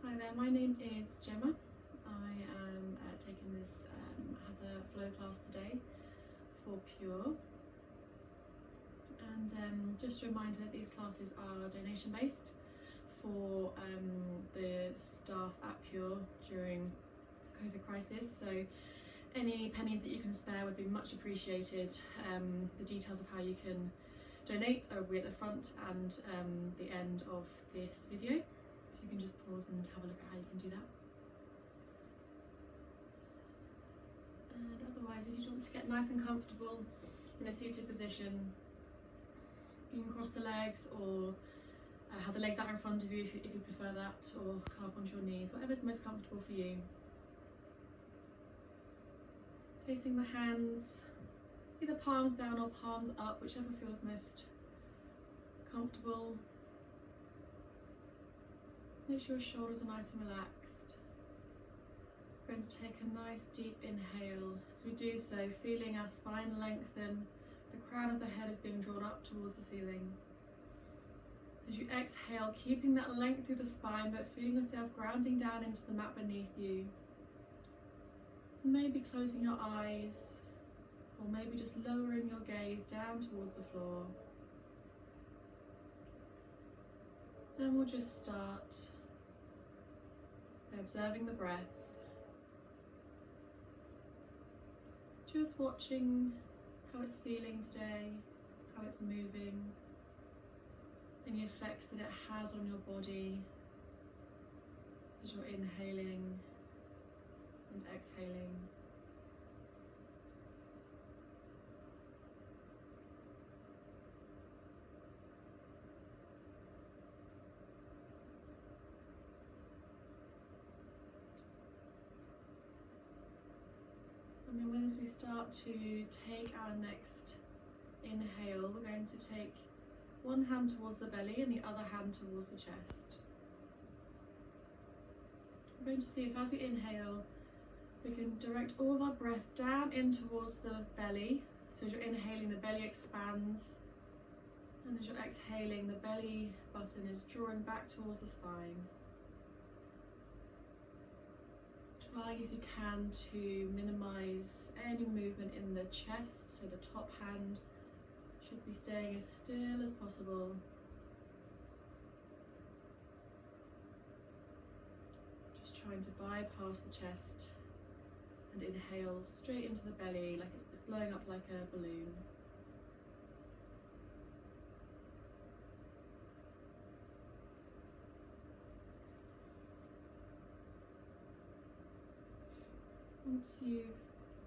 Hi there, my name is Gemma. I am taking this other flow class today for PURE, and just a reminder that these classes are donation based for the staff at PURE during the COVID crisis, so any pennies that you can spare would be much appreciated. The details of how you can donate are at the front and the end of this video, so you can just pause and have a look at how you can do that. And otherwise, if you want to get nice and comfortable in a seated position, you can cross the legs or have the legs out in front of you if you prefer that, or carve onto your knees, whatever's most comfortable for you. Placing the hands either palms down or palms up, whichever feels most comfortable. Make sure your shoulders are nice and relaxed. We're going to take a nice deep inhale. As we do so, feeling our spine lengthen, the crown of the head is being drawn up towards the ceiling. As you exhale, keeping that length through the spine, but feeling yourself grounding down into the mat beneath you. Maybe closing your eyes, or maybe just lowering your gaze down towards the floor. Then we'll just start by observing the breath. Just watching how it's feeling today, how it's moving, any effects that it has on your body as you're inhaling and exhaling. And then as we start to take our next inhale, we're going to take one hand towards the belly and the other hand towards the chest. We're going to see if as we inhale, we can direct all of our breath down in towards the belly. So as you're inhaling, the belly expands, and as you're exhaling, the belly button is drawing back towards the spine. Trying, if you can, to minimize any movement in the chest, so the top hand should be staying as still as possible. Just trying to bypass the chest and inhale straight into the belly, like it's blowing up like a balloon. Once you've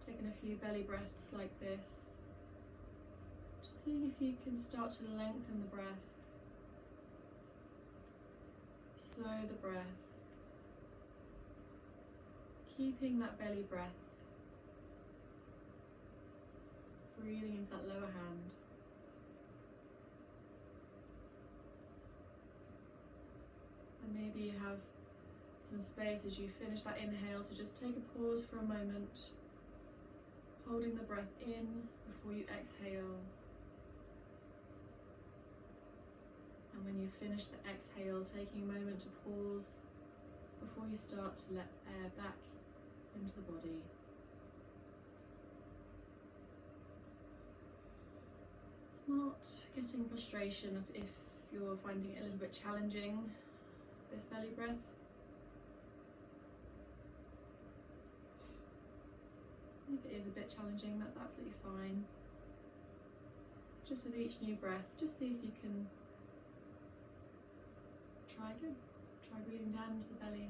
taken a few belly breaths like this, just seeing if you can start to lengthen the breath, slow the breath, keeping that belly breath, breathing into that lower hand. And maybe you have some space as you finish that inhale to just take a pause for a moment, holding the breath in before you exhale. And when you finish the exhale, taking a moment to pause before you start to let air back into the body. Not getting frustration if you're finding it a little bit challenging, this belly breath. If it is a bit challenging, that's absolutely fine. Just with each new breath, just see if you can try again. Try breathing down into the belly.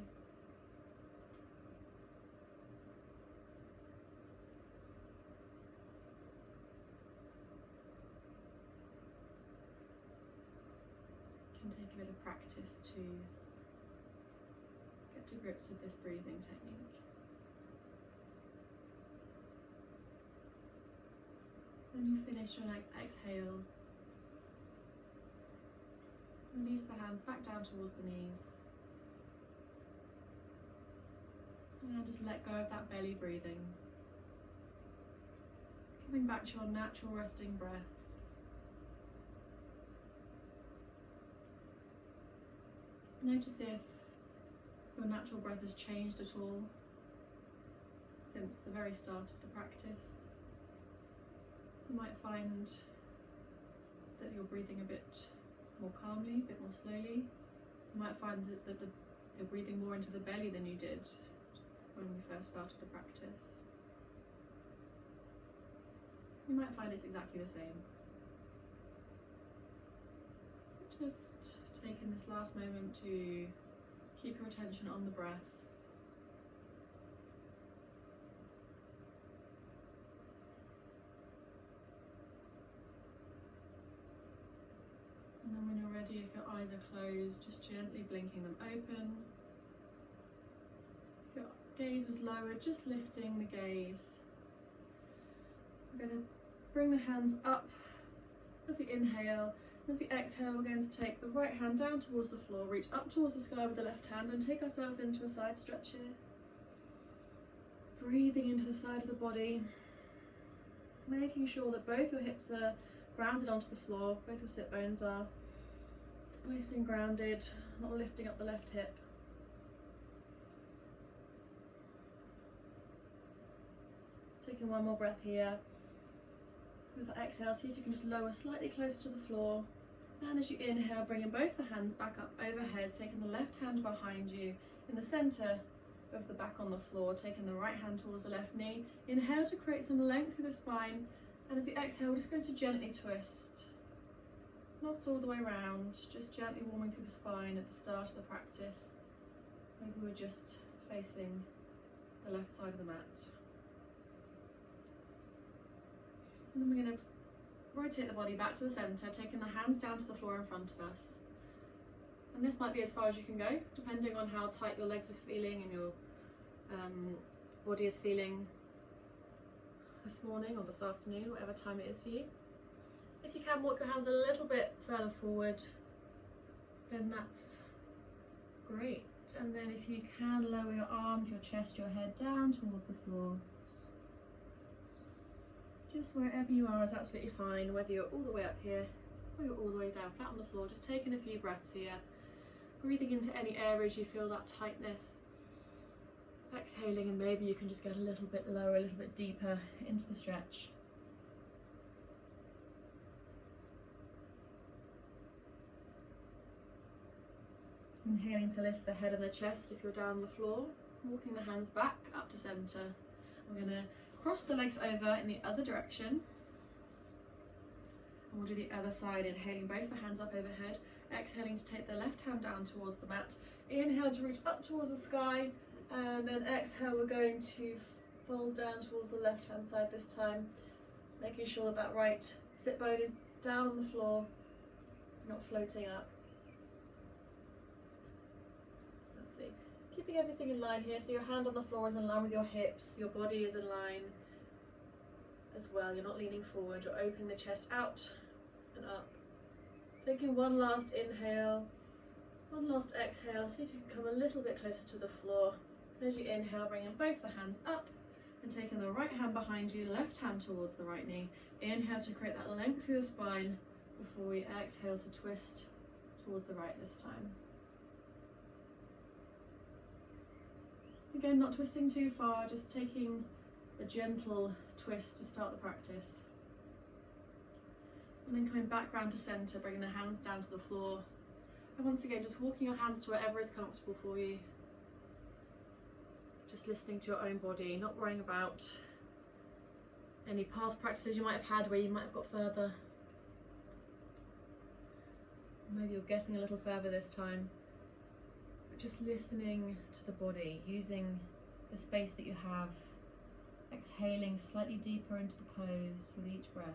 It can take a bit of practice to get to grips with this breathing technique. When you finish your next exhale, release the hands back down towards the knees. And just let go of that belly breathing. Coming back to your natural resting breath. Notice if your natural breath has changed at all since the very start of the practice. You might find that you're breathing a bit more calmly, a bit more slowly. You might find that you're breathing more into the belly than you did when we first started the practice. You might find it's exactly the same. Just taking this last moment to keep your attention on the breath. And then when you're ready, if your eyes are closed, just gently blinking them open. If your gaze was lowered, just lifting the gaze. We're going to bring the hands up as we inhale. As we exhale, we're going to take the right hand down towards the floor, reach up towards the sky with the left hand and take ourselves into a side stretch here. Breathing into the side of the body, making sure that both your hips are grounded onto the floor, both your sit bones are nice and grounded, not lifting up the left hip. Taking one more breath here. With the exhale, see if you can just lower slightly closer to the floor. And as you inhale, bringing both the hands back up overhead, taking the left hand behind you in the centre of the back on the floor, taking the right hand towards the left knee. Inhale to create some length through the spine. And as you exhale, we're just going to gently twist. Not all the way around, just gently warming through the spine at the start of the practice. Maybe we're just facing the left side of the mat. And then we're going to rotate the body back to the centre, taking the hands down to the floor in front of us. And this might be as far as you can go, depending on how tight your legs are feeling and your body is feeling this morning or this afternoon, whatever time it is for you. If you can walk your hands a little bit further forward, then that's great. And then if you can, lower your arms, your chest, your head down towards the floor. Just wherever you are is absolutely fine, whether you're all the way up here or you're all the way down flat on the floor. Just taking a few breaths here, breathing into any areas you feel that tightness, exhaling, and maybe you can just get a little bit lower, a little bit deeper into the stretch. Inhaling to lift the head and the chest if you're down on the floor, walking the hands back up to centre. We're going to cross the legs over in the other direction. And we'll do the other side, inhaling both the hands up overhead, exhaling to take the left hand down towards the mat. Inhale to reach up towards the sky, and then exhale, we're going to fold down towards the left hand side this time, making sure that that right sit bone is down on the floor, not floating up. Lovely. Keeping everything in line here, so your hand on the floor is in line with your hips, your body is in line as well. You're not leaning forward, you're opening the chest out and up. Taking one last inhale, one last exhale, see if you can come a little bit closer to the floor. As you inhale, bringing both the hands up and taking the right hand behind you, left hand towards the right knee. Inhale to create that length through the spine before we exhale to twist towards the right this time. Again, not twisting too far, just taking a gentle twist to start the practice. And then coming back round to centre, bringing the hands down to the floor. And once again, just walking your hands to wherever is comfortable for you. Just listening to your own body, not worrying about any past practices you might have had where you might have got further. Maybe you're getting a little further this time. But just listening to the body, using the space that you have, exhaling slightly deeper into the pose with each breath.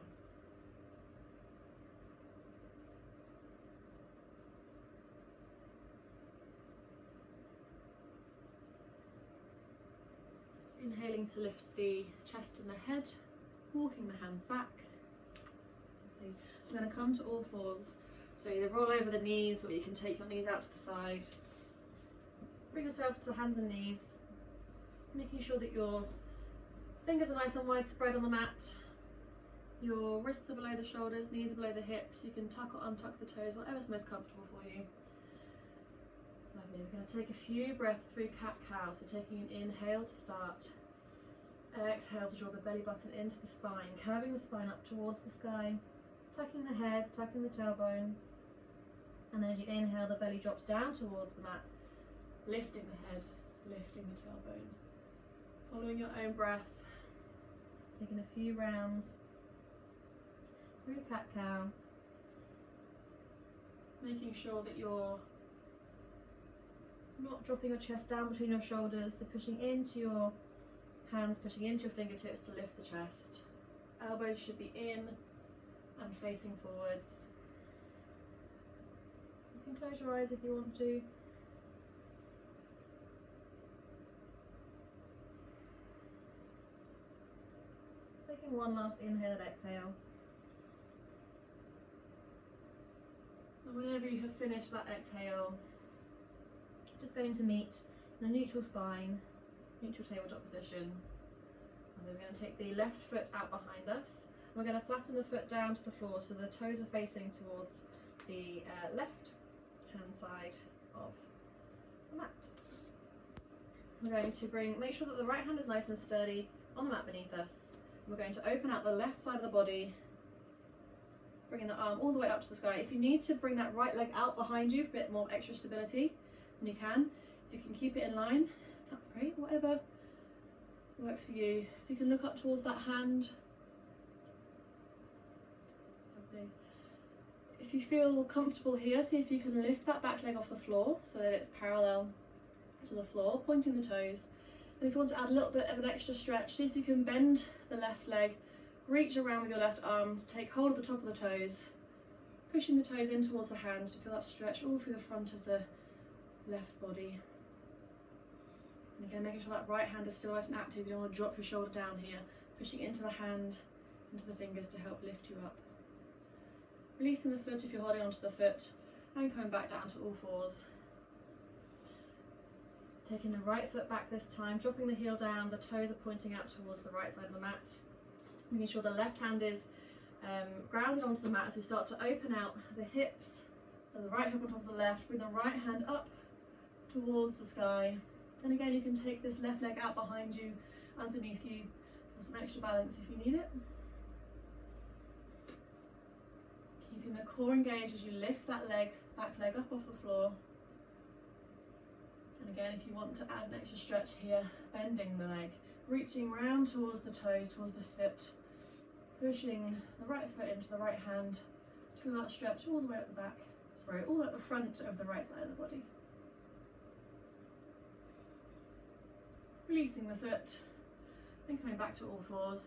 Inhaling to lift the chest and the head, walking the hands back. Okay. I'm going to come to all fours, so either roll over the knees or you can take your knees out to the side. Bring yourself to hands and knees, making sure that your fingers are nice and wide spread on the mat. Your wrists are below the shoulders, knees are below the hips. You can tuck or untuck the toes, whatever's most comfortable for you. Lovely. We're going to take a few breaths through cat-cow. So taking an inhale to start. Exhale to draw the belly button into the spine, curving the spine up towards the sky, tucking the head, tucking the tailbone. And then as you inhale, the belly drops down towards the mat, lifting the head, lifting the tailbone. Following your own breath, taking a few rounds through cat-cow, making sure that you're not dropping your chest down between your shoulders, so pushing into your hands, pushing into your fingertips to lift the chest. Elbows should be in and facing forwards. You can close your eyes if you want to. Taking one last inhale and exhale. And whenever you have finished that exhale, just going to meet in a neutral spine, neutral tabletop position. And then we're going to take the left foot out behind us. We're going to flatten the foot down to the floor so the toes are facing towards the left hand side of the mat. We're going to make sure that the right hand is nice and sturdy on the mat beneath us. We're going to open out the left side of the body, bringing the arm all the way up to the sky. If you need to bring that right leg out behind you for a bit more extra stability, then you can. If you can keep it in line, that's great. Whatever works for you. If you can look up towards that hand. Lovely. If you feel comfortable here, see if you can lift that back leg off the floor so that it's parallel to the floor, pointing the toes. And if you want to add a little bit of an extra stretch, see if you can bend the left leg, reach around with your left arm to take hold of the top of the toes, pushing the toes in towards the hand to feel that stretch all through the front of the left body. And again, making sure that right hand is still nice and active. You don't want to drop your shoulder down here, pushing into the hand, into the fingers to help lift you up. Releasing the foot if you're holding onto the foot, and coming back down to all fours. Taking the right foot back this time, dropping the heel down, the toes are pointing out towards the right side of the mat. Making sure the left hand is grounded onto the mat as we start to open out the hips and the right hip on top of the left. Bring the right hand up towards the sky. And again, you can take this left leg out behind you, underneath you, for some extra balance if you need it. Keeping the core engaged as you lift that back leg up off the floor. And again, if you want to add an extra stretch here, bending the leg, reaching round towards the toes, towards the foot, pushing the right foot into the right hand, feel that stretch all the way at the back, all the way at the front of the right side of the body. Releasing the foot, and coming back to all fours.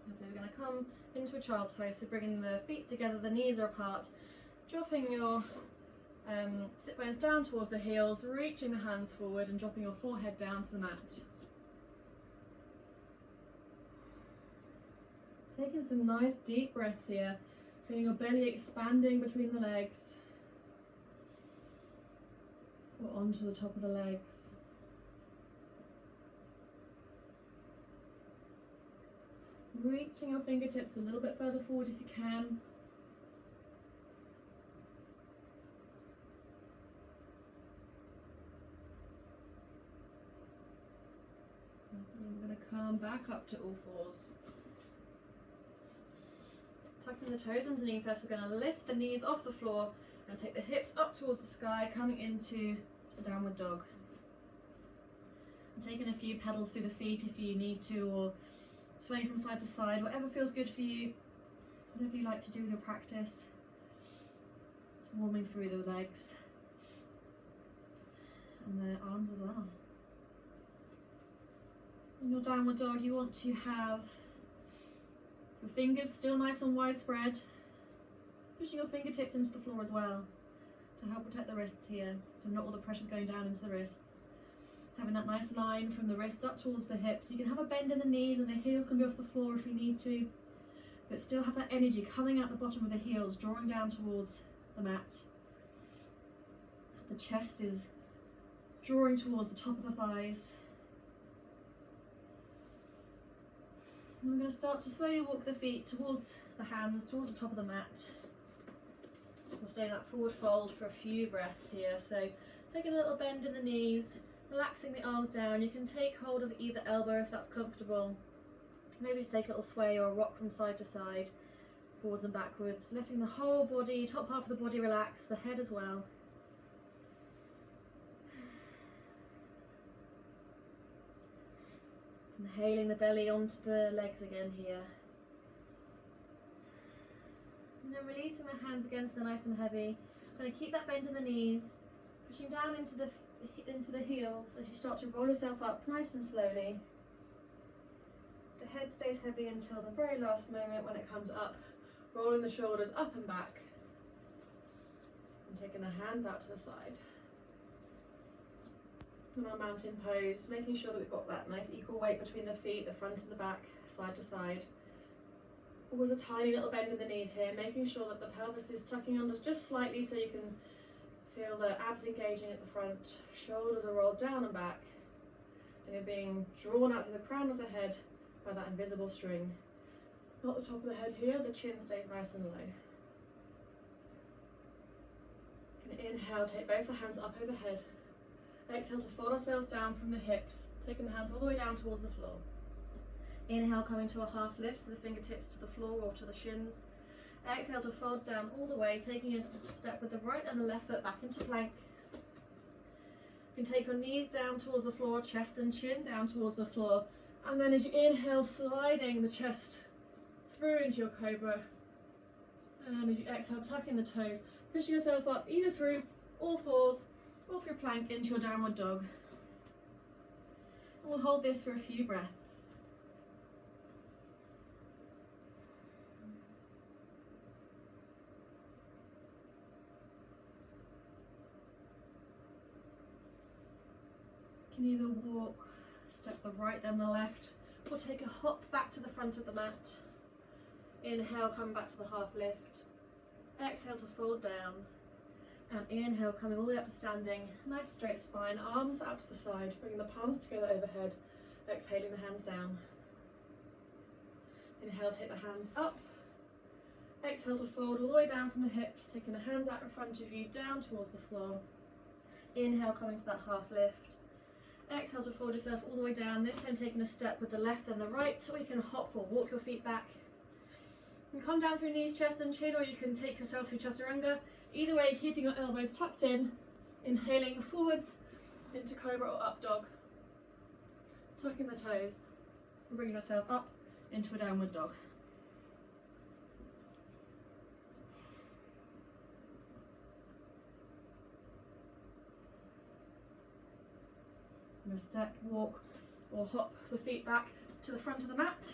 And then we're going to come into a child's pose, so bringing the feet together, the knees are apart, dropping your sit bones down towards the heels, reaching the hands forward and dropping your forehead down to the mat. Taking some nice deep breaths here, feeling your belly expanding between the legs or onto the top of the legs. Reaching your fingertips a little bit further forward if you can. We're going to come back up to all fours. Tucking the toes underneath us, we're going to lift the knees off the floor and take the hips up towards the sky, coming into the downward dog. And taking a few pedals through the feet if you need to, or swaying from side to side, whatever feels good for you, whatever you like to do with your practice. It's warming through the legs and the arms as well. In your downward dog, you want to have your fingers still nice and widespread, pushing your fingertips into the floor as well to help protect the wrists here, so not all the pressure's going down into the wrists. Having that nice line from the wrists up towards the hips. You can have a bend in the knees and the heels can be off the floor if you need to, but still have that energy coming out the bottom of the heels, drawing down towards the mat. The chest is drawing towards the top of the thighs. And we're going to start to slowly walk the feet towards the hands, towards the top of the mat. We'll stay in that forward fold for a few breaths here. So taking a little bend in the knees, relaxing the arms down. You can take hold of either elbow if that's comfortable. Maybe just take a little sway or a rock from side to side, forwards and backwards, letting the whole body, top half of the body relax, the head as well. Inhaling the belly onto the legs again here. And then releasing the hands again so they're nice and heavy. Going to keep that bend in the knees, pushing down into the heels as you start to roll yourself up nice and slowly. The head stays heavy until the very last moment when it comes up, rolling the shoulders up and back, and taking the hands out to the side. In our mountain pose, making sure that we've got that nice equal weight between the feet, the front and the back, side to side. Always a tiny little bend in the knees here, making sure that the pelvis is tucking under just slightly so you can feel the abs engaging at the front, shoulders are rolled down and back, and you're being drawn out through the crown of the head by that invisible string. Not the top of the head here, the chin stays nice and low. Going to inhale, take both the hands up overhead. Exhale to fold ourselves down from the hips, taking the hands all the way down towards the floor. Inhale, coming to a half lift, so the fingertips to the floor or to the shins. Exhale to fold down all the way, taking a step with the right and the left foot back into plank. You can take your knees down towards the floor, chest and chin down towards the floor. And then as you inhale, sliding the chest through into your cobra. And as you exhale, tucking the toes, pushing yourself up either through all fours or through plank into your downward dog. And we'll hold this for a few breaths. You can either walk, step the right then the left, or take a hop back to the front of the mat. Inhale, come back to the half lift. Exhale to fold down. And inhale, coming all the way up to standing. Nice straight spine, arms out to the side, bringing the palms together overhead. Exhaling the hands down. Inhale, take the hands up. Exhale to fold all the way down from the hips, taking the hands out in front of you, down towards the floor. Inhale, coming to that half lift. Exhale to fold yourself all the way down, this time taking a step with the left and the right, or you can hop or walk your feet back. You can come down through knees, chest and chin, or you can take yourself through chaturanga. Either way, keeping your elbows tucked in, inhaling forwards into cobra or up dog. Tucking the toes and bringing yourself up into a downward dog. And a step, walk or hop the feet back to the front of the mat.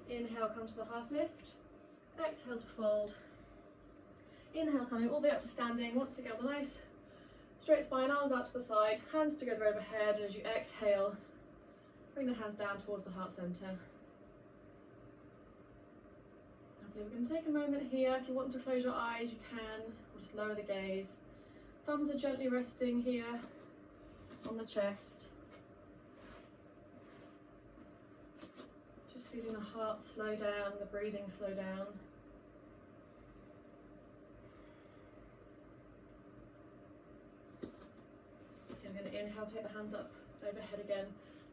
Inhale, come to the half lift. Exhale to fold. Inhale, coming all the way up to standing. Once again, the nice straight spine, arms out to the side, hands together overhead. As you exhale, bring the hands down towards the heart center. Lovely. We're going to take a moment here. If you want to close your eyes, you can, or just lower the gaze. Thumbs are gently resting here on the chest. Just feeling the heart slow down, the breathing slow down. Okay, we're going to inhale, take the hands up overhead again.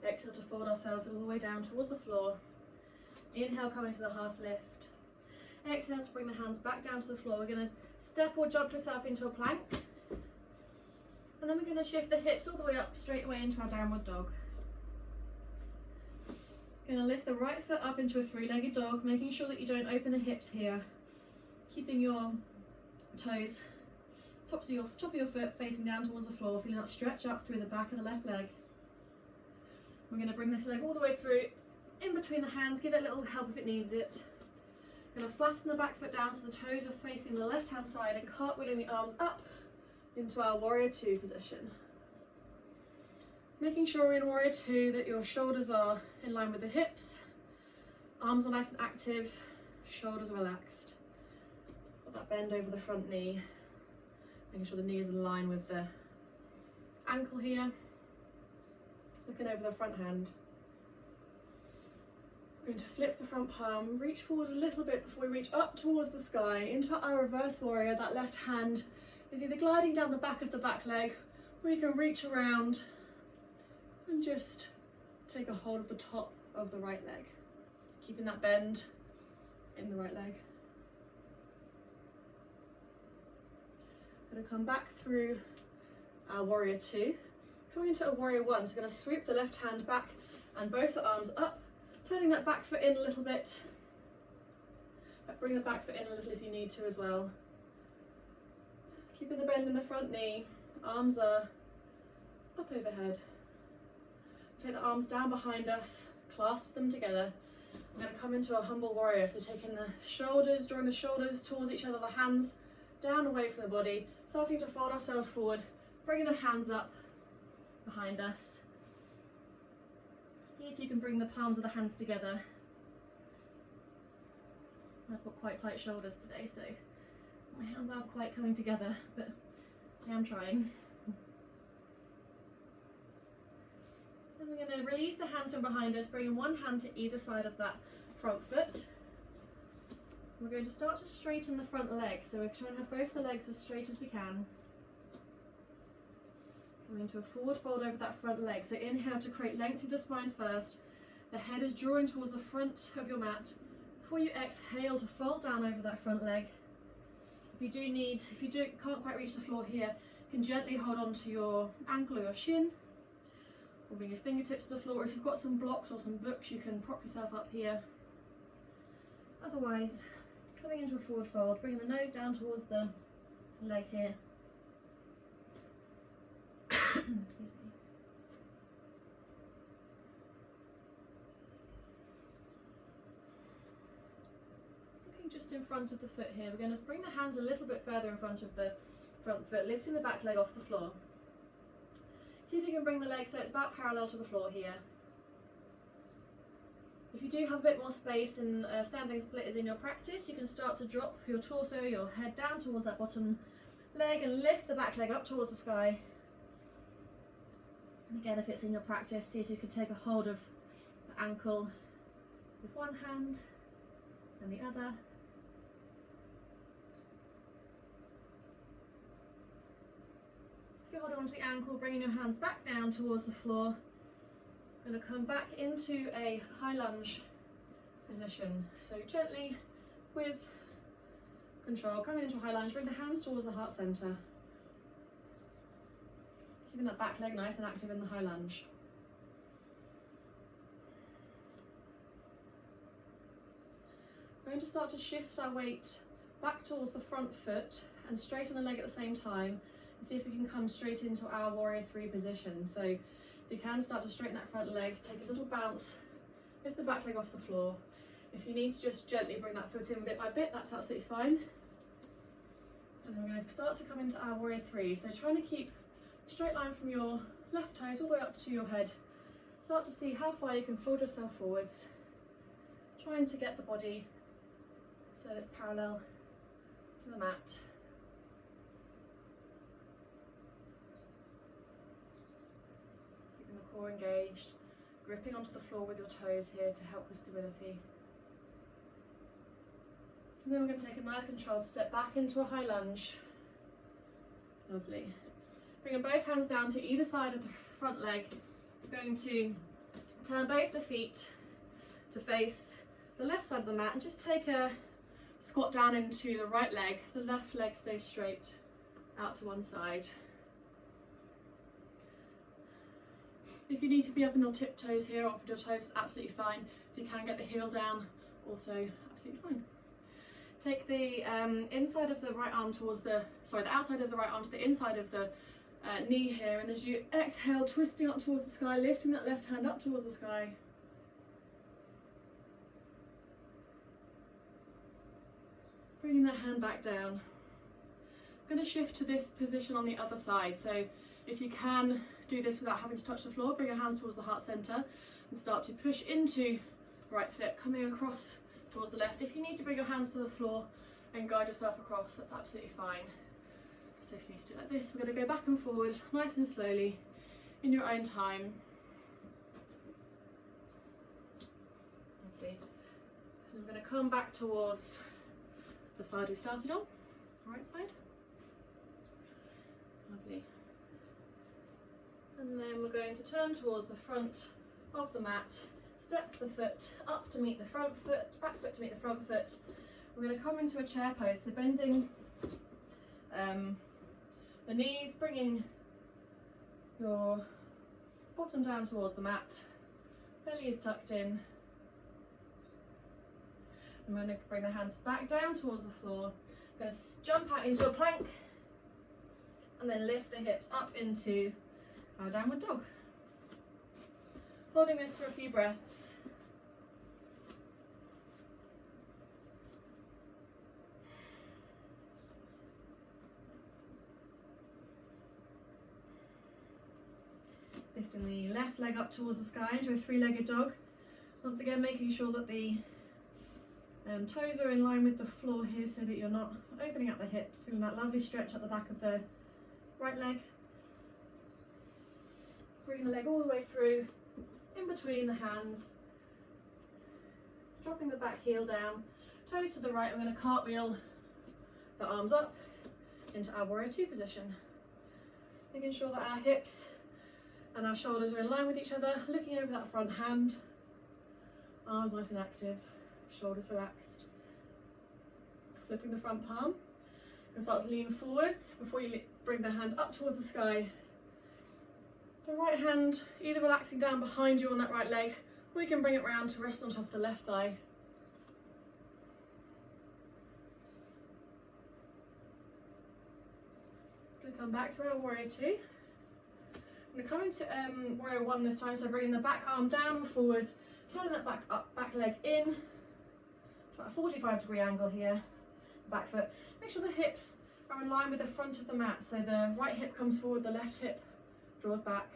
Exhale to fold ourselves all the way down towards the floor. Inhale, coming to the half lift. Exhale to bring the hands back down to the floor. We're going to step or jump yourself into a plank. And then we're going to shift the hips all the way up, straight away into our downward dog. Going to lift the right foot up into a three-legged dog, making sure that you don't open the hips here. Keeping your toes, top of your foot facing down towards the floor, feeling that stretch up through the back of the left leg. We're going to bring this leg all the way through, in between the hands, give it a little help if it needs it. Going to flatten the back foot down so the toes are facing the left-hand side and cartwheeling the arms up into our warrior two position. Making sure in warrior two that your shoulders are in line with the hips, arms are nice and active, shoulders are relaxed. Got that bend over the front knee, making sure the knee is in line with the ankle here. Looking over the front hand. We're going to flip the front palm, reach forward a little bit before we reach up towards the sky into our reverse warrior. That left hand is either gliding down the back of the back leg, or you can reach around and just take a hold of the top of the right leg, keeping that bend in the right leg. Going to come back through our warrior 2, coming into a warrior 1. So going to sweep the left hand back and both the arms up, turning that back foot in a little bit. Bring the back foot in a little if you need to as well. Keeping the bend in the front knee, arms are up overhead. Take the arms down behind us, clasp them together. We're going to come into a humble warrior, so taking the shoulders, drawing the shoulders towards each other, the hands down away from the body, starting to fold ourselves forward, bringing the hands up behind us. See if you can bring the palms of the hands together. I've got quite tight shoulders today, so my hands aren't quite coming together, but I am trying. And we're going to release the hands from behind us, bringing one hand to either side of that front foot. We're going to start to straighten the front leg, so we're trying to have both the legs as straight as we can. Coming into a forward fold over that front leg, so inhale to create length through the spine first. The head is drawing towards the front of your mat. Before you exhale to fold down over that front leg. If you can't quite reach the floor here, you can gently hold on to your ankle or your shin, or bring your fingertips to the floor. If you've got some blocks or some books, you can prop yourself up here. Otherwise, coming into a forward fold, bringing the nose down towards the leg here. Excuse me. Looking just in front of the foot here, we're going to bring the hands a little bit further in front of the front foot, lifting the back leg off the floor. See if you can bring the leg so it's about parallel to the floor here. If you do have a bit more space and standing split is in your practice, you can start to drop your torso, your head down towards that bottom leg and lift the back leg up towards the sky. And again, if it's in your practice, see if you can take a hold of the ankle with one hand and the other. If you hold on to the ankle, bringing your hands back down towards the floor. Going to come back into a high lunge position. So gently, with control, coming into a high lunge, bring the hands towards the heart center. Keeping that back leg nice and active in the high lunge. We're going to start to shift our weight back towards the front foot and straighten the leg at the same time, and see if we can come straight into our warrior 3 position. So if you can start to straighten that front leg, take a little bounce, lift the back leg off the floor. If you need to just gently bring that foot in bit by bit, that's absolutely fine. And then we're going to start to come into our warrior 3. So trying to keep a straight line from your left toes all the way up to your head. Start to see how far you can fold yourself forwards, trying to get the body so that it's parallel to the mat. Keeping the core engaged, gripping onto the floor with your toes here to help with stability. And then we're going to take a nice controlled step back into a high lunge. Lovely. Bringing both hands down to either side of the front leg. We're going to turn both the feet to face the left side of the mat and just take a squat down into the right leg. The left leg stays straight out to one side. If you need to be up on your tiptoes here, up on your toes, absolutely fine. If you can get the heel down, also absolutely fine. Take the inside of the right arm towards the outside of the right arm to the inside of the knee here, and as you exhale, twisting up towards the sky, lifting that left hand up towards the sky. Bringing that hand back down. I'm going to shift to this position on the other side, so if you can do this without having to touch the floor, bring your hands towards the heart center and start to push into the right foot, coming across towards the left. If you need to bring your hands to the floor and guide yourself across, that's absolutely fine. So if you need to do like this, we're going to go back and forward nice and slowly in your own time. safety. And I'm going to come back towards the side we started on, the right side. Lovely. And then we're going to turn towards the front of the mat, step the foot up to meet the front foot, back foot to meet the front foot. We're going to come into a chair pose, so bending the knees, bringing your bottom down towards the mat, belly is tucked in. I'm going to bring the hands back down towards the floor. I'm going to jump out into a plank and then lift the hips up into our downward dog. Holding this for a few breaths. Lifting the left leg up towards the sky into a three-legged dog. Once again, making sure that the toes are in line with the floor here so that you're not opening up the hips, feeling that lovely stretch at the back of the right leg. Bring the leg all the way through, in between the hands, dropping the back heel down, toes to the right. We're going to cartwheel the arms up into our warrior two position, making sure that our hips and our shoulders are in line with each other, looking over that front hand, arms nice and active, shoulders relaxed. Flipping the front palm and start to lean forwards before you bring the hand up towards the sky. The right hand either relaxing down behind you on that right leg, or you can bring it round to rest on top of the left thigh. Going to come back through our warrior two. I'm going to come into warrior one this time, so bringing the back arm down and forwards, turning that back leg in, about a 45-degree angle here, back foot. Make sure the hips are in line with the front of the mat, so the right hip comes forward, the left hip draws back.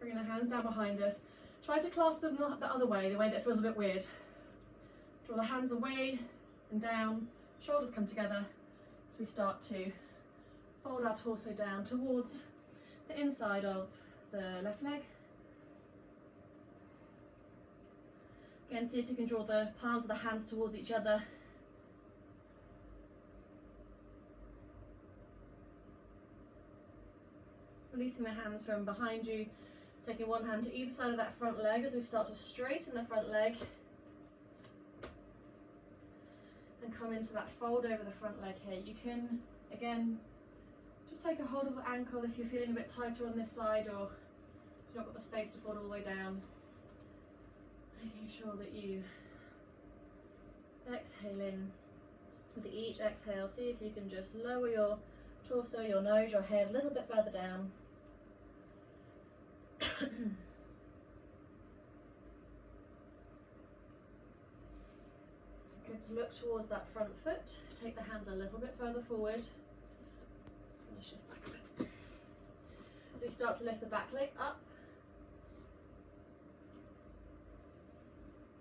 Bringing the hands down behind us. Try to clasp them the other way, the way that feels a bit weird. Draw the hands away and down, shoulders come together as we start to fold our torso down towards the inside of the left leg. Again, see if you can draw the palms of the hands towards each other. Releasing the hands from behind you, taking one hand to either side of that front leg as we start to straighten the front leg and come into that fold over the front leg here. You can, again, just take a hold of the ankle if you're feeling a bit tighter on this side or you've not got the space to fold all the way down. Making sure that you exhale in. With each exhale, see if you can just lower your torso, your nose, your head a little bit further down. Good to look towards that front foot. Take the hands a little bit further forward. Just going to shift back a bit. As we start to lift the back leg up.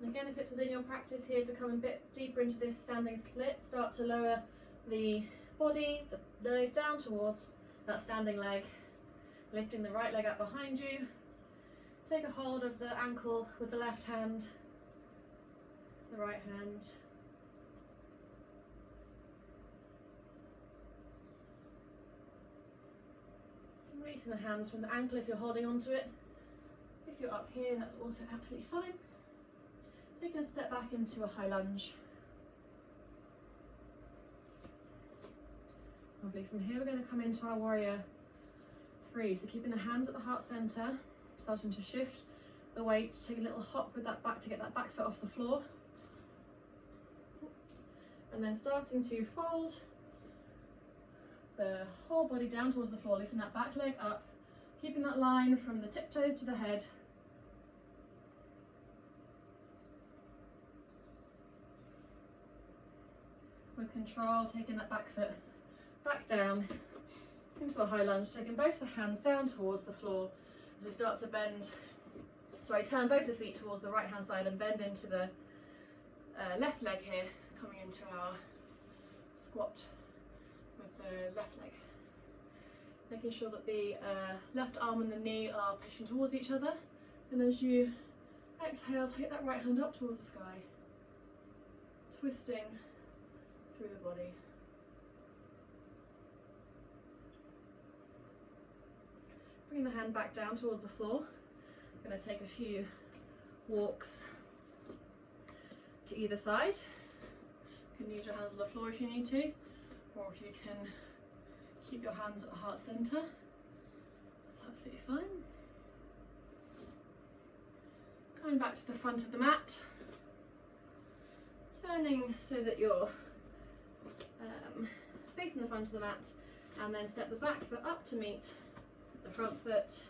And again, if it's within your practice here to come a bit deeper into this standing split, start to lower the body, the nose down towards that standing leg, lifting the right leg up behind you. Take a hold of the ankle with the left hand, the right hand. Releasing the hands from the ankle if you're holding onto it. If you're up here, that's also absolutely fine. Taking a step back into a high lunge. Lovely. From here, we're going to come into our warrior three. So keeping the hands at the heart center, starting to shift the weight, take a little hop with that back to get that back foot off the floor. And then starting to fold the whole body down towards the floor, lifting that back leg up, keeping that line from the tiptoes to the head. With control, taking that back foot back down into a high lunge, taking both the hands down towards the floor as we start to turn both the feet towards the right hand side and bend into the left leg here, coming into our squat with the left leg. Making sure that the left arm and the knee are pushing towards each other, And as you exhale, take that right hand up towards the sky, twisting through the body. Bring the hand back down towards the floor. I'm going to take a few walks to either side. You can use your hands on the floor if you need to, or if you can keep your hands at the heart centre, that's absolutely fine. Coming back to the front of the mat, turning so that you're facing the front of the mat, and then step the back foot up to meet the front foot.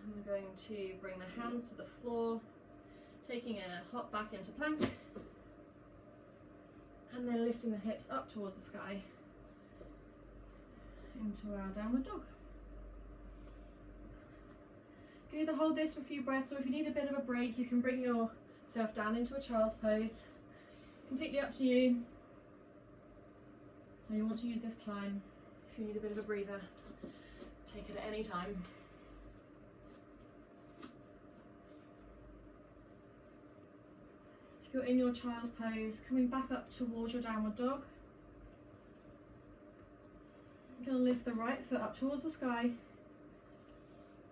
I'm going to bring the hands to the floor, taking a hop back into plank, and then lifting the hips up towards the sky into our downward dog. You can either hold this for a few breaths, or if you need a bit of a break, you can bring yourself down into a child's pose. Completely up to you how you want to use this time. If you need a bit of a breather, take it at any time. If you're in your child's pose, coming back up towards your downward dog, you're going to lift the right foot up towards the sky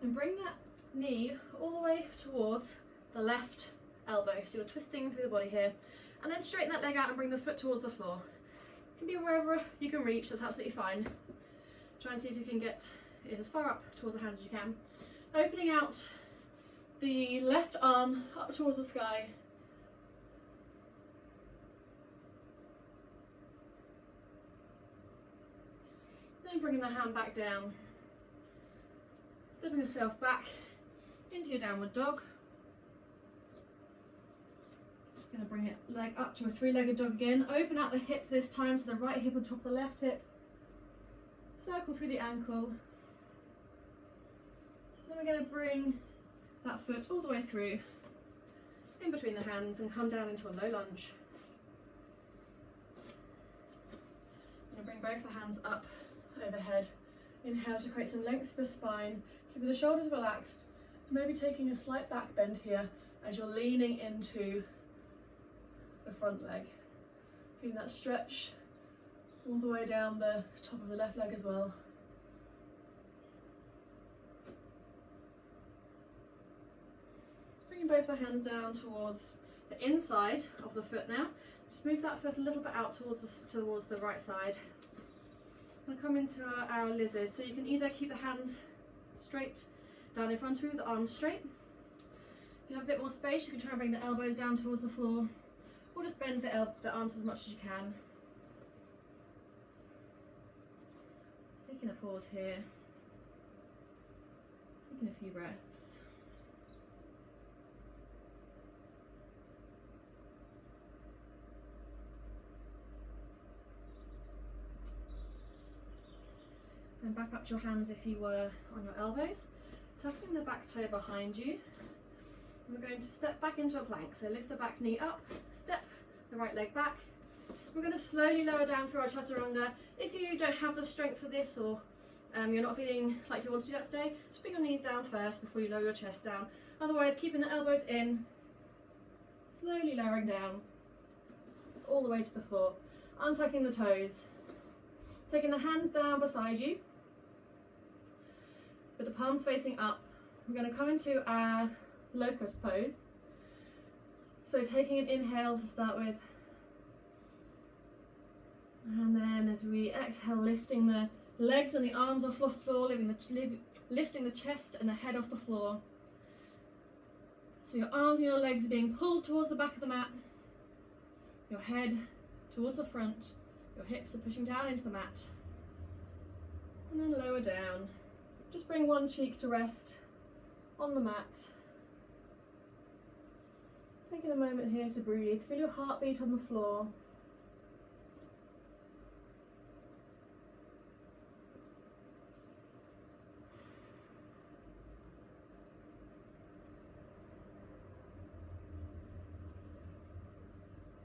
and bring that knee all the way towards the left elbow. So you're twisting through the body here, and then straighten that leg out and bring the foot towards the floor. It can be wherever you can reach, that's absolutely fine. Try and see if you can get it as far up towards the hands as you can. Opening out the left arm up towards the sky. Then bringing the hand back down. Stepping yourself back into your downward dog. Going to bring it leg up to a three-legged dog again. Open out the hip this time, so the right hip on top of the left hip. Circle through the ankle. Then we're going to bring that foot all the way through, in between the hands, and come down into a low lunge. I'm going to bring both the hands up overhead. Inhale to create some length for the spine, keeping the shoulders relaxed, maybe taking a slight back bend here as you're leaning into the front leg. Feeling that stretch all the way down the top of the left leg as well. Bringing both the hands down towards the inside of the foot now. Just move that foot a little bit out towards the right side. And come into our lizard. So you can either keep the hands straight down in front of you, the arms straight. If you have a bit more space, you can try and bring the elbows down towards the floor, or just bend the arms as much as you can. Taking a pause here, taking a few breaths. And back up to your hands if you were on your elbows, tucking the back toe behind you. And we're going to step back into a plank, so lift the back knee up, step the right leg back. We're going to slowly lower down through our chaturanga. If you don't have the strength for this, or you're not feeling like you want to do that today, just bring your knees down first before you lower your chest down. Otherwise, keeping the elbows in, slowly lowering down all the way to the floor, untucking the toes, taking the hands down beside you with the palms facing up. We're going to come into our locust pose. So taking an inhale to start with, and then as we exhale, lifting the legs and the arms off the floor, lifting the chest and the head off the floor. So your arms and your legs are being pulled towards the back of the mat, your head towards the front, your hips are pushing down into the mat, and then lower down. Just bring one cheek to rest on the mat. Taking a moment here to breathe. Feel your heartbeat on the floor.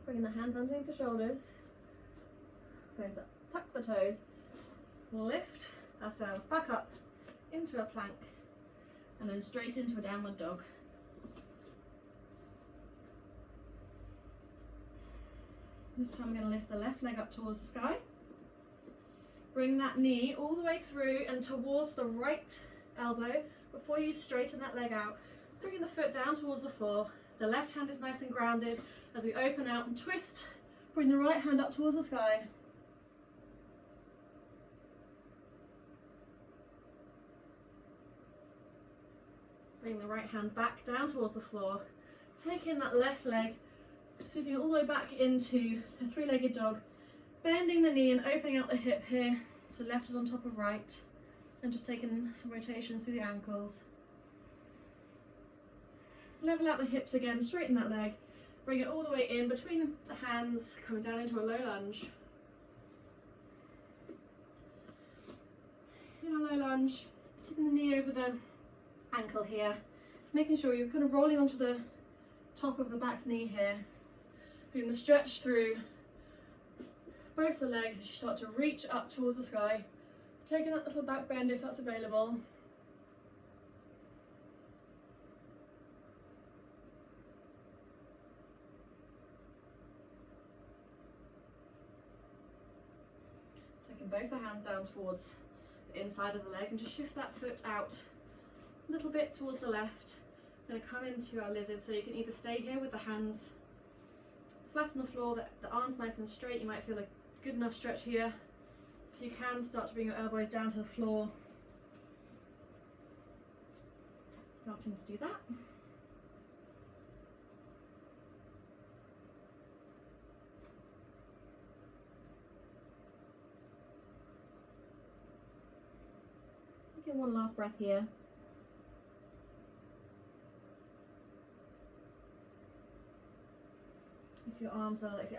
Bringing the hands underneath the shoulders. Going to tuck the toes, lift ourselves back up into a plank, and then straight into a downward dog. This time I'm going to lift the left leg up towards the sky. Bring that knee all the way through and towards the right elbow before you straighten that leg out. Bringing the foot down towards the floor. The left hand is nice and grounded as we open out and twist. Bring the right hand up towards the sky. Bring the right hand back down towards the floor. Taking that left leg, sweeping all the way back into a three-legged dog. Bending the knee and opening out the hip here. So left is on top of right. And just taking some rotations through the ankles. Level out the hips again, straighten that leg. Bring it all the way in between the hands, coming down into a low lunge. In a low lunge, keeping the knee over the ankle here. Making sure you're kind of rolling onto the top of the back knee here. Doing the stretch through both the legs as you start to reach up towards the sky. Taking that little back bend if that's available. Taking both the hands down towards the inside of the leg and just shift that foot out a little bit towards the left. Going to come into our lizard, so you can either stay here with the hands flat on the floor, the arms nice and straight. You might feel a good enough stretch here. If you can, start to bring your elbows down to the floor. Starting to do that. Taking one last breath here. If your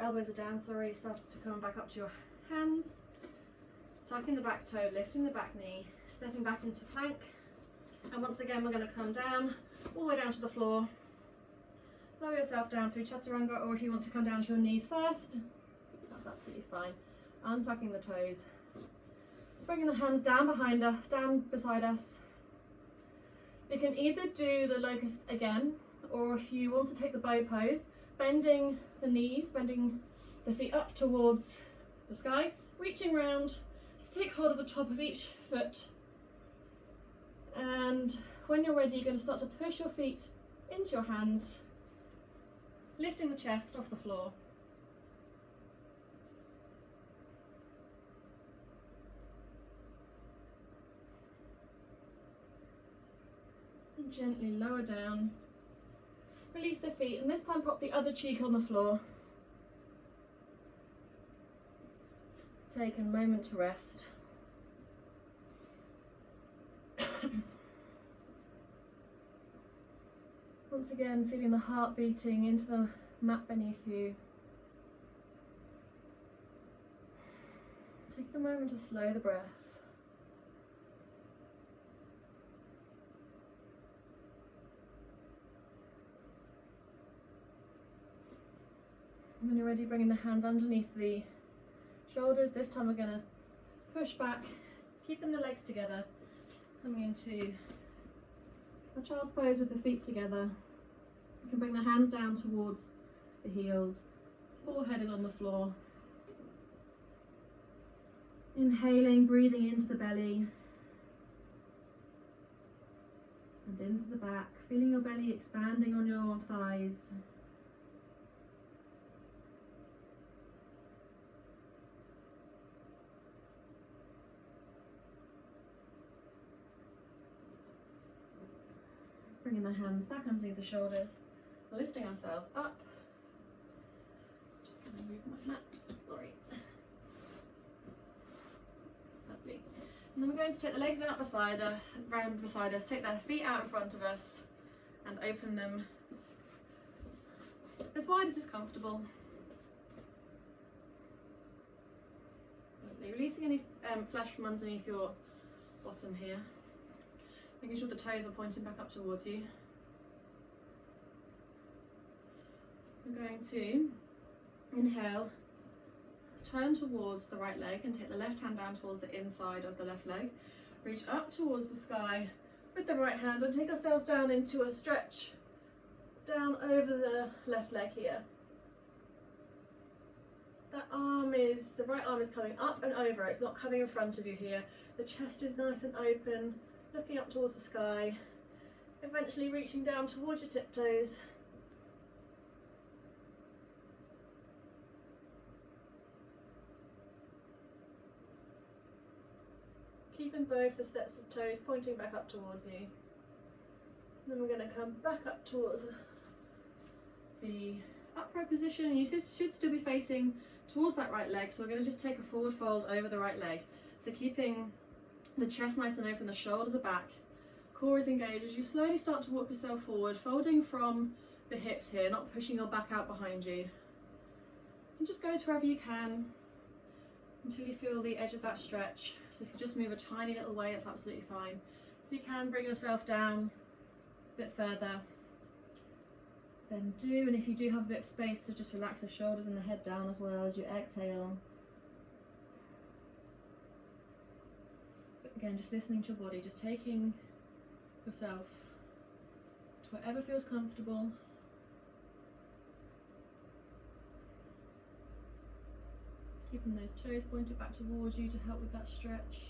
elbows are down, start to come back up to your hands. Tucking the back toe, lifting the back knee, stepping back into plank. And once again, we're going to come down, all the way down to the floor. Lower yourself down through chaturanga, or if you want to come down to your knees first, that's absolutely fine. Untucking the toes. Bringing the hands down behind us, down beside us. You can either do the locust again, or if you want to take the bow pose, bending the knees, bending the feet up towards the sky, reaching round, take hold of the top of each foot, and when you're ready, you're going to start to push your feet into your hands, lifting the chest off the floor. And gently lower down, release the feet, and this time pop the other cheek on the floor. Take a moment to rest. Once again, feeling the heart beating into the mat beneath you. Take a moment to slow the breath. When you're ready, bringing the hands underneath the shoulders. This time we're going to push back, keeping the legs together, coming into a child's pose with the feet together. You can bring the hands down towards the heels, forehead is on the floor. Inhaling, breathing into the belly and into the back, feeling your belly expanding on your thighs. Bringing the hands back underneath the shoulders, lifting ourselves up. Just going to move my mat, sorry. Lovely. And then we're going to take the legs out beside us, round beside us, take their feet out in front of us and open them as wide as is comfortable. Lovely. Releasing any flesh from underneath your bottom here. Making sure the toes are pointing back up towards you. We're going to inhale, turn towards the right leg and take the left hand down towards the inside of the left leg. Reach up towards the sky, with the right hand and take ourselves down into a stretch down over the left leg here. The right arm is coming up and over, it's not coming in front of you here. The chest is nice and open, looking up towards the sky, eventually reaching down towards your tiptoes. Keeping both the sets of toes pointing back up towards you. Then we're going to come back up towards the upright position. You should still be facing towards that right leg, so we're going to just take a forward fold over the right leg. So keeping the chest nice and open, the shoulders are back, core is engaged. As you slowly start to walk yourself forward, folding from the hips here, not pushing your back out behind you. And just go to wherever you can until you feel the edge of that stretch. So if you just move a tiny little way, that's absolutely fine. If you can bring yourself down a bit further, then do. And if you do have a bit of space, to just relax the shoulders and the head down as well as you exhale. But again, just listening to your body, just taking yourself to wherever feels comfortable. Keeping those toes pointed back towards you to help with that stretch.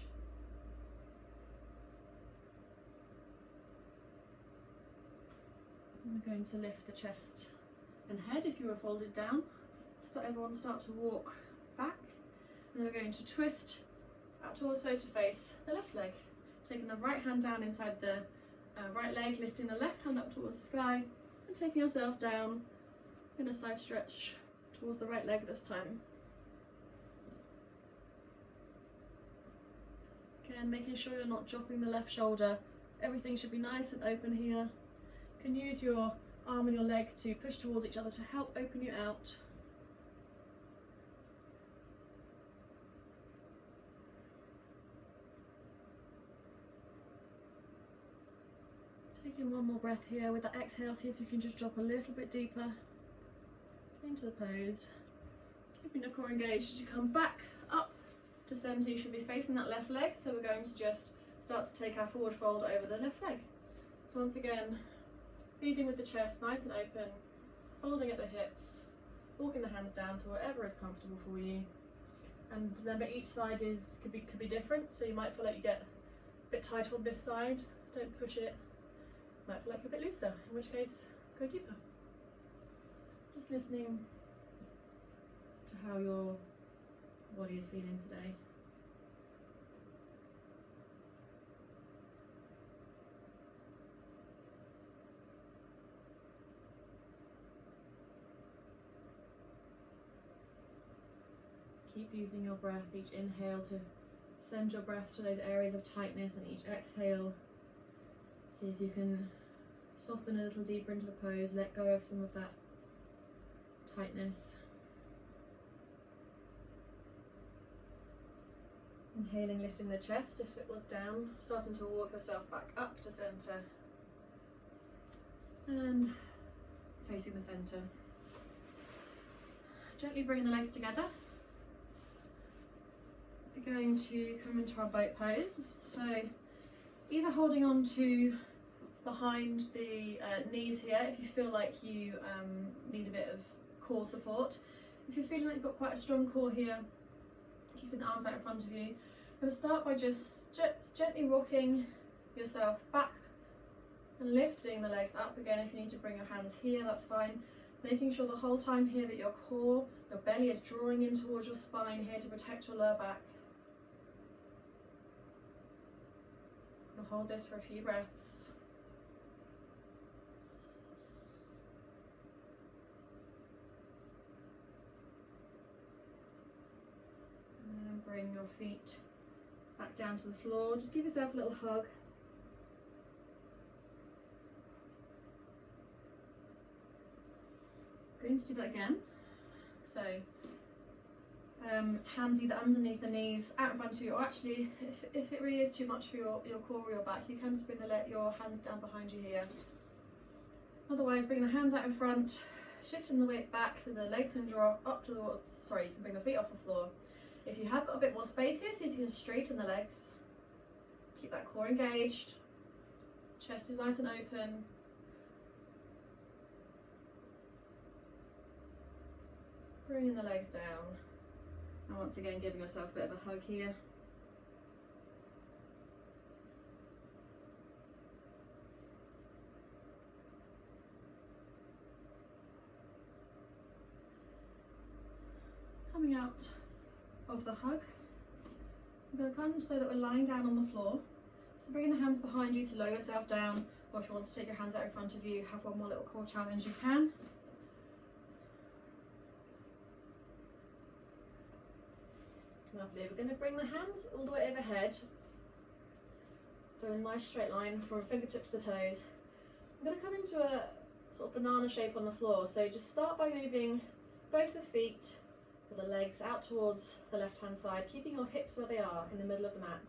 And we're going to lift the chest and head if you were folded down. Everyone start to walk back. And then we're going to twist our torso to face the left leg. Taking the right hand down inside the right leg, lifting the left hand up towards the sky, and taking ourselves down in a side stretch towards the right leg this time. Again, making sure you're not dropping the left shoulder. Everything should be nice and open here. You can use your arm and your leg to push towards each other to help open you out. Taking one more breath here with that exhale, see if you can just drop a little bit deeper into the pose. Keeping your core engaged as you come back up to centre. You should be facing that left leg, so we're going to just start to take our forward fold over the left leg. So once again, leading with the chest nice and open, folding at the hips, walking the hands down to wherever is comfortable for you. And remember, each side could be different, so you might feel like you get a bit tight on this side. Don't push it. Might feel like a bit looser, in which case go deeper. Just listening to how your body is feeling today. Keep using your breath, each inhale to send your breath to those areas of tightness, and each exhale, see if you can soften a little deeper into the pose, let go of some of that tightness. Inhaling, lifting the chest if it was down, starting to walk yourself back up to centre and facing the centre. Gently bring the legs together. We're going to come into our boat pose. So either holding on to behind the knees here if you feel like you need a bit of core support. If you're feeling like you've got quite a strong core here, keeping the arms out in front of you. I'm going to start by just gently rocking yourself back and lifting the legs up. Again, if you need to bring your hands here, that's fine. Making sure the whole time here that your core, your belly is drawing in towards your spine here to protect your lower back. And hold this for a few breaths. And bring your feet back down to the floor. Just give yourself a little hug. Going to do that again. So hands either underneath the knees, out in front of you, or actually if it really is too much for your core or your back, you can just bring your hands down behind you here. Otherwise, bring the hands out in front, shifting the weight back so the legs can draw up to the wall. Sorry, you can bring the feet off the floor. If you have got a bit more space here, see if you can straighten the legs. Keep that core engaged. Chest is nice and open. Bringing the legs down. And once again, giving yourself a bit of a hug here. Coming out of the hug, I'm going to come so that we're lying down on the floor. So bringing the hands behind you to lower yourself down, or if you want to take your hands out in front of you, have one more little core challenge, you can. Lovely. We're going to bring the hands all the way overhead, so a nice straight line from fingertips to toes. I'm going to come into a sort of banana shape on the floor, so just start by moving both the feet or the legs out towards the left hand side, keeping your hips where they are in the middle of the mat.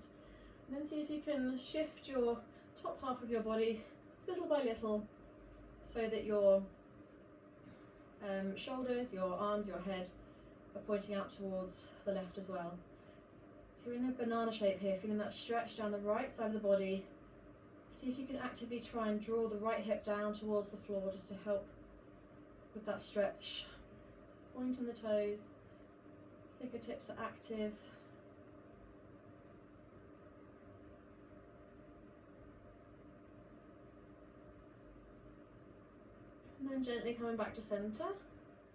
And then see if you can shift your top half of your body little by little so that your shoulders, your arms, your head are pointing out towards the left as well. So you're in a banana shape here, feeling that stretch down the right side of the body. See if you can actively try and draw the right hip down towards the floor just to help with that stretch. Point on the toes, fingertips are active. And then gently coming back to centre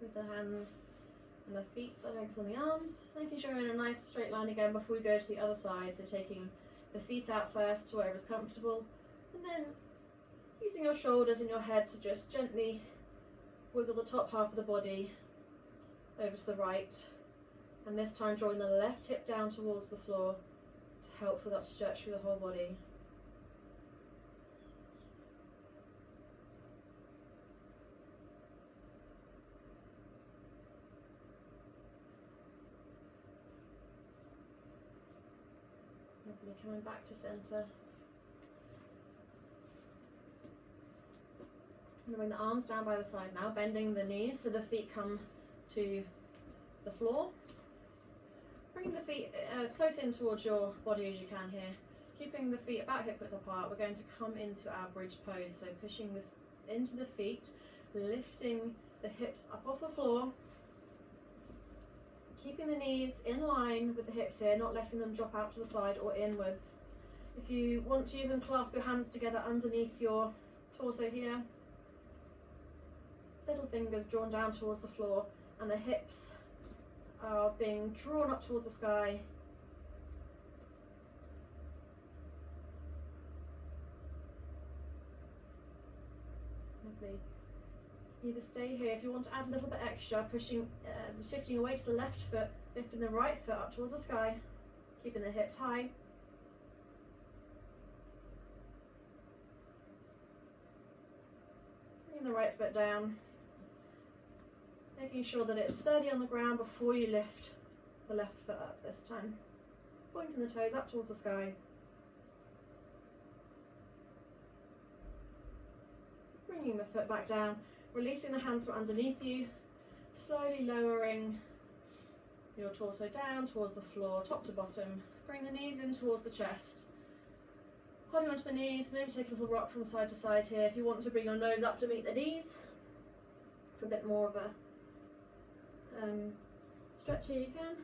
with the hands and the feet, the legs and the arms, making sure you're in a nice straight line again before we go to the other side. So taking the feet out first to wherever's comfortable, and then using your shoulders and your head to just gently wiggle the top half of the body over to the right, and this time drawing the left hip down towards the floor to help with that stretch through the whole body. Lovely. Coming back to centre. I'm going to bring the arms down by the side now, bending the knees so the feet come to the floor. Bring the feet as close in towards your body as you can here. Keeping the feet about hip width apart, we're going to come into our bridge pose. So pushing into the feet, lifting the hips up off the floor. Keeping the knees in line with the hips here, not letting them drop out to the side or inwards. If you want to, you can clasp your hands together underneath your torso here. Little fingers drawn down towards the floor, and the hips are being drawn up towards the sky. Lovely. Either stay here if you want to add a little bit extra, pushing, shifting away to the left foot, lifting the right foot up towards the sky, keeping the hips high. Bringing the right foot down, making sure that it's sturdy on the ground before you lift the left foot up this time. Pointing the toes up towards the sky. Bringing the foot back down, releasing the hands from underneath you, slowly lowering your torso down towards the floor, top to bottom. Bring the knees in towards the chest. Holding onto the knees, maybe take a little rock from side to side here. If you want to bring your nose up to meet the knees, for a bit more of a stretch here, you can.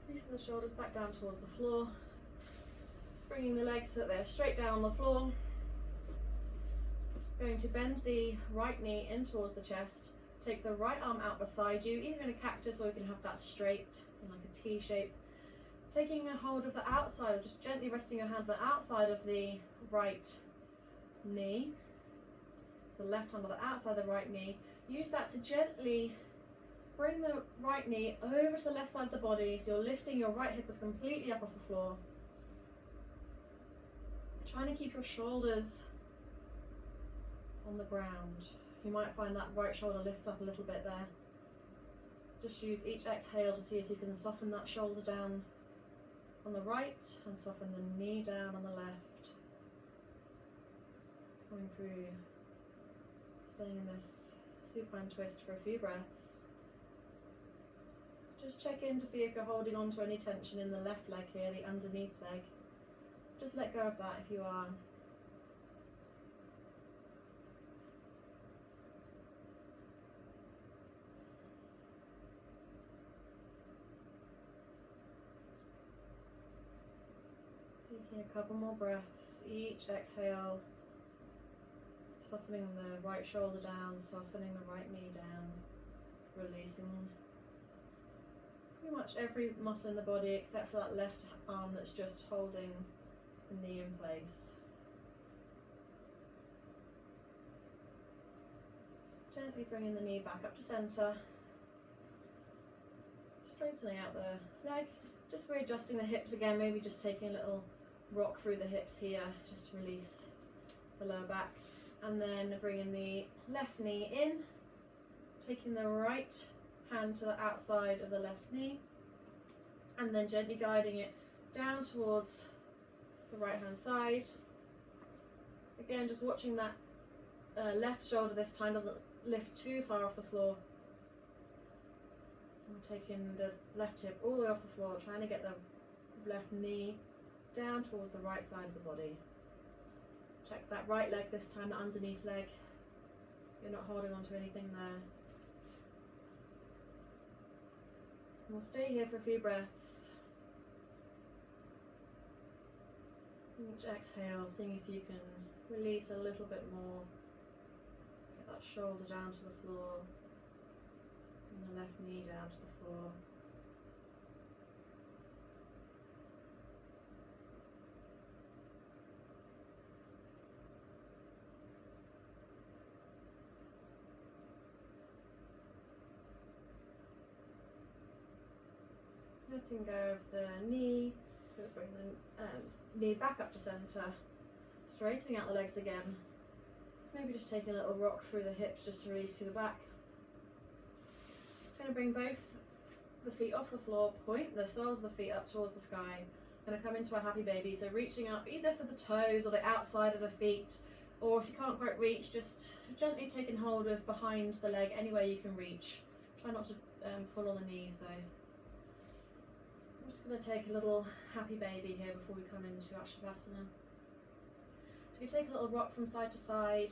Releasing the shoulders back down towards the floor. Bringing the legs so that they're straight down on the floor. Going to bend the right knee in towards the chest. Take the right arm out beside you, either in a cactus or you can have that straight in like a T shape. Taking a hold of the outside, or just gently resting your hand on the outside of the right knee. The left hand on the outside of the right knee. Use that to gently bring the right knee over to the left side of the body, so you're lifting your right hip is completely up off the floor. Trying to keep your shoulders on the ground. You might find that right shoulder lifts up a little bit there. Just use each exhale to see if you can soften that shoulder down on the right and soften the knee down on the left. Going through, staying in this supine twist for a few breaths. Just check in to see if you're holding on to any tension in the left leg here, the underneath leg. Just let go of that if you are. Taking a couple more breaths, each exhale, softening the right shoulder down, softening the right knee down, releasing pretty much every muscle in the body except for that left arm that's just holding the knee in place. Gently bringing the knee back up to center, straightening out the leg, just readjusting the hips again, maybe just taking a little rock through the hips here, just to release the lower back, and then bringing the left knee in, taking the right hand to the outside of the left knee, and then gently guiding it down towards the right hand side. Again, just watching that left shoulder this time doesn't lift too far off the floor. I'm taking the left hip all the way off the floor, trying to get the left knee down towards the right side of the body. Check that right leg this time, the underneath leg. You're not holding on to anything there. And we'll stay here for a few breaths. Each exhale, seeing if you can release a little bit more. Get that shoulder down to the floor, and the left knee down to the floor. Letting go of the knee, bring the knee back up to centre, straightening out the legs again. Maybe just taking a little rock through the hips just to release through the back. Going to bring both the feet off the floor, point the soles of the feet up towards the sky. Going to come into a happy baby, so reaching up either for the toes or the outside of the feet, or if you can't quite reach, just gently taking hold of behind the leg anywhere you can reach. Try not to pull on the knees though. I'm just going to take a little happy baby here before we come into our Shavasana. So you take a little rock from side to side.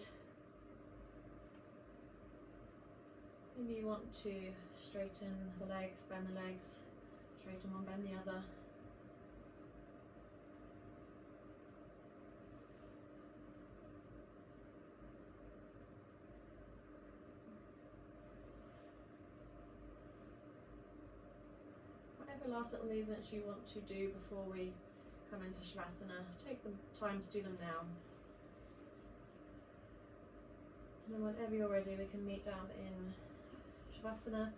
Maybe you want to straighten the legs, bend the legs, straighten one, bend the other. Whatever last little movements you want to do before we come into Shavasana, take the time to do them now. And then whenever you're ready, we can meet down in Shavasana.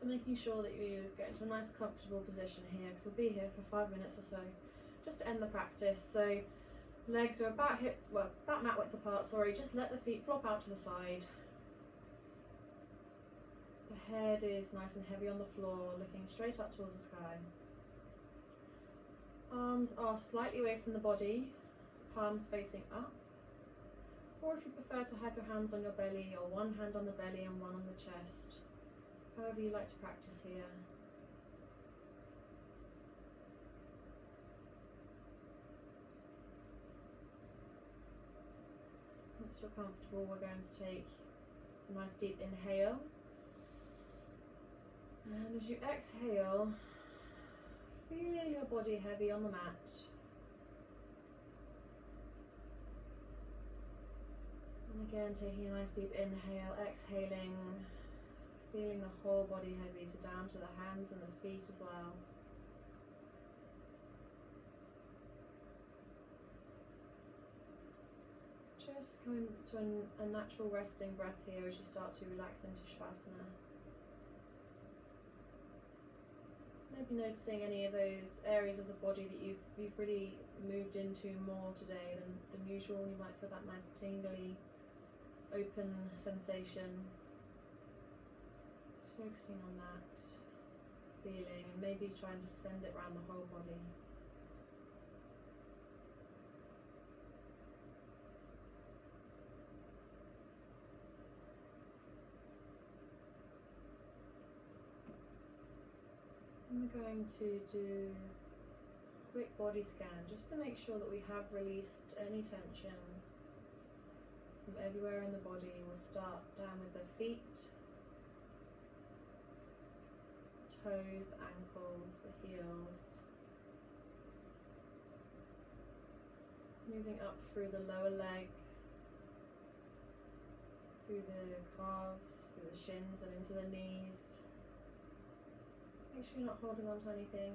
So making sure that you get into a nice comfortable position here, because we'll be here for 5 minutes or so, just to end the practice. So legs are about mat width apart, sorry, just let the feet flop out to the side. The head is nice and heavy on the floor, looking straight up towards the sky. Arms are slightly away from the body, palms facing up. Or if you prefer to have your hands on your belly, or one hand on the belly and one on the chest. However you like to practice here. Once you're comfortable, we're going to take a nice deep inhale. And as you exhale, feel your body heavy on the mat. And again, taking a nice deep inhale, exhaling, feeling the whole body heavy, so down to the hands and the feet as well. Just going to a natural resting breath here as you start to relax into Shavasana. Maybe noticing any of those areas of the body that you've really moved into more today than usual. You might feel that nice tingly, open sensation. Just focusing on that feeling and maybe trying to send it around the whole body. And we're going to do a quick body scan just to make sure that we have released any tension from everywhere in the body. We'll start down with the feet, toes, the ankles, the heels, moving up through the lower leg, through the calves, through the shins and into the knees. Make sure you're not holding on to anything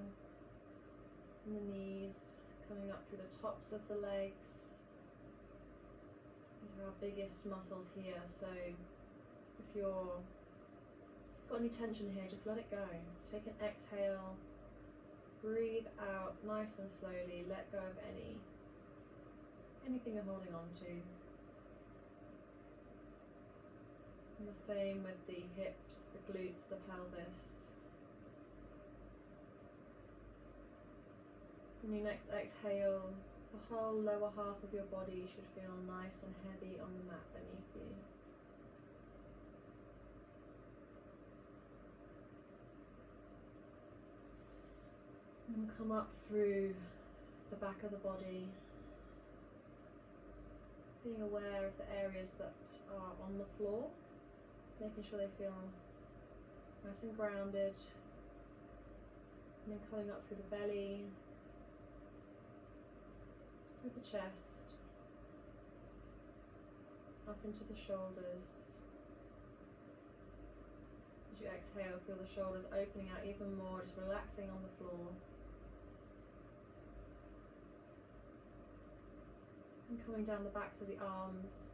in the knees, coming up through the tops of the legs. These are our biggest muscles here, so if you've got any tension here, just let it go. Take an exhale, breathe out nice and slowly, let go of anything you're holding on to. And the same with the hips, the glutes, the pelvis. On your next exhale, the whole lower half of your body should feel nice and heavy on the mat beneath you. And come up through the back of the body, being aware of the areas that are on the floor, making sure they feel nice and grounded, and then coming up through the belly, through the chest, up into the shoulders. As you exhale, feel the shoulders opening out even more, just relaxing on the floor. And coming down the backs of the arms,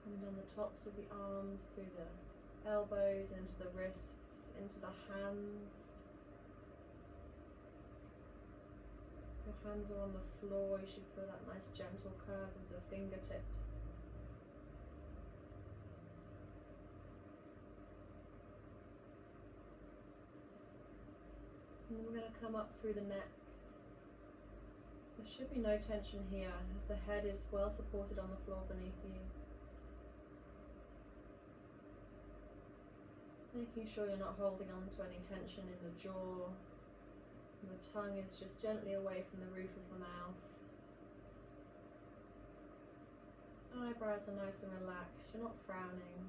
coming down the tops of the arms, through the elbows, into the wrists, into the hands. Your hands are on the floor, you should feel that nice gentle curve of the fingertips. And then we're going to come up through the neck. There should be no tension here as the head is well supported on the floor beneath you. Making sure you're not holding on to any tension in the jaw. And the tongue is just gently away from the roof of the mouth. Eyebrows are nice and relaxed, you're not frowning.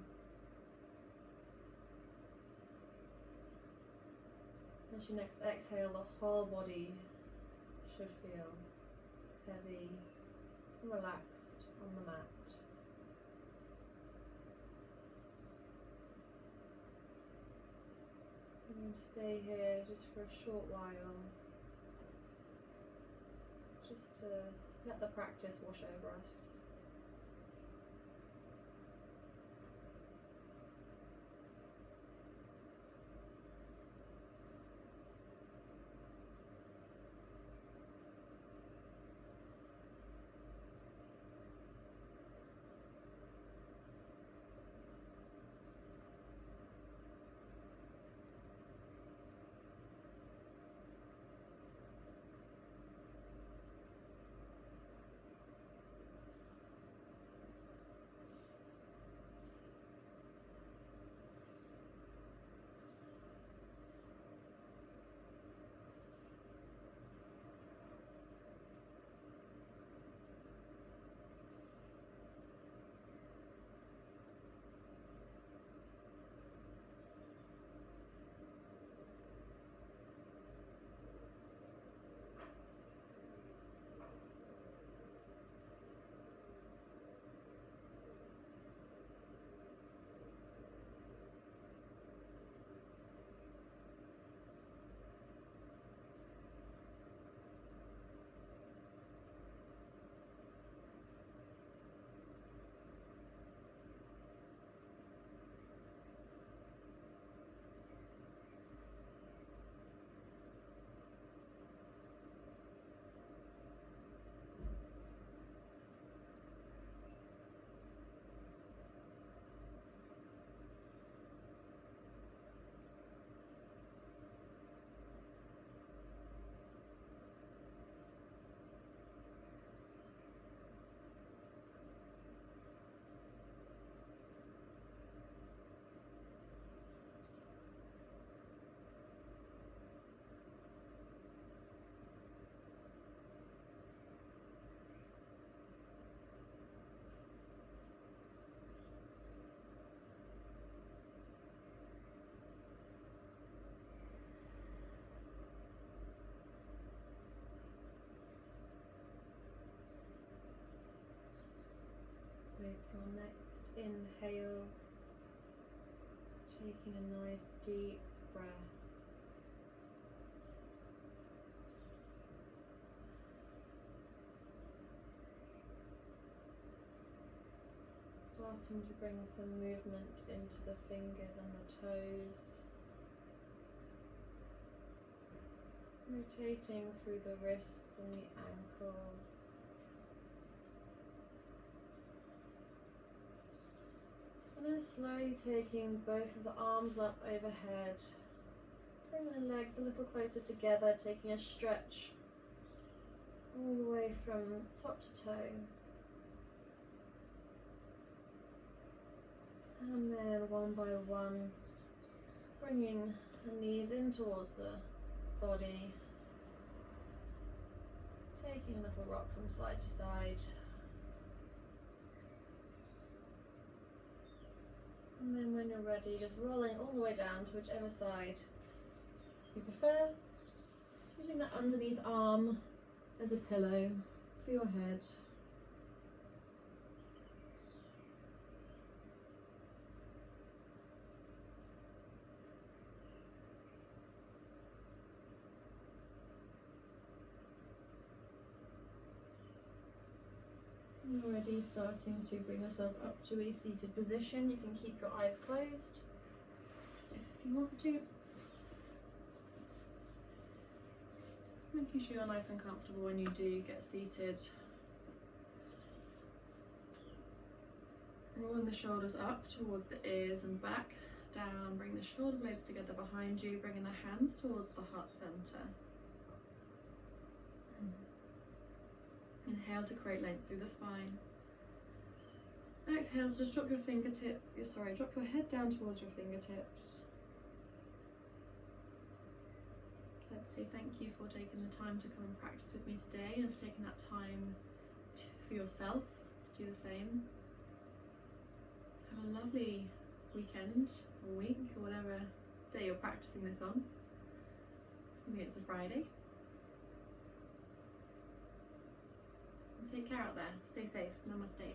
As you next exhale, the whole body should feel heavy and relaxed on the mat. And stay here just for a short while, just to let the practice wash over us. with your next inhale, taking a nice deep breath. Starting to bring some movement into the fingers and the toes. Rotating through the wrists and the ankles. And then slowly taking both of the arms up overhead. Bringing the legs a little closer together, taking a stretch all the way from top to toe. And then one by one, bringing the knees in towards the body. Taking a little rock from side to side. And then when you're ready, just rolling all the way down to whichever side you prefer. Using that underneath arm as a pillow for your head. Already starting to bring yourself up to a seated position. You can keep your eyes closed if you want to. Making sure you're nice and comfortable when you do get seated. Rolling the shoulders up towards the ears and back. Down, bring the shoulder blades together behind you, bringing the hands towards the heart center. Inhale to create length through the spine. Exhale to just drop your drop your head down towards your fingertips. Let's say thank you for taking the time to come and practice with me today, and for taking that time for yourself to do the same. Have a lovely weekend or week or whatever day you're practicing this on. Maybe it's a Friday. Take care out there. Stay safe. Namaste.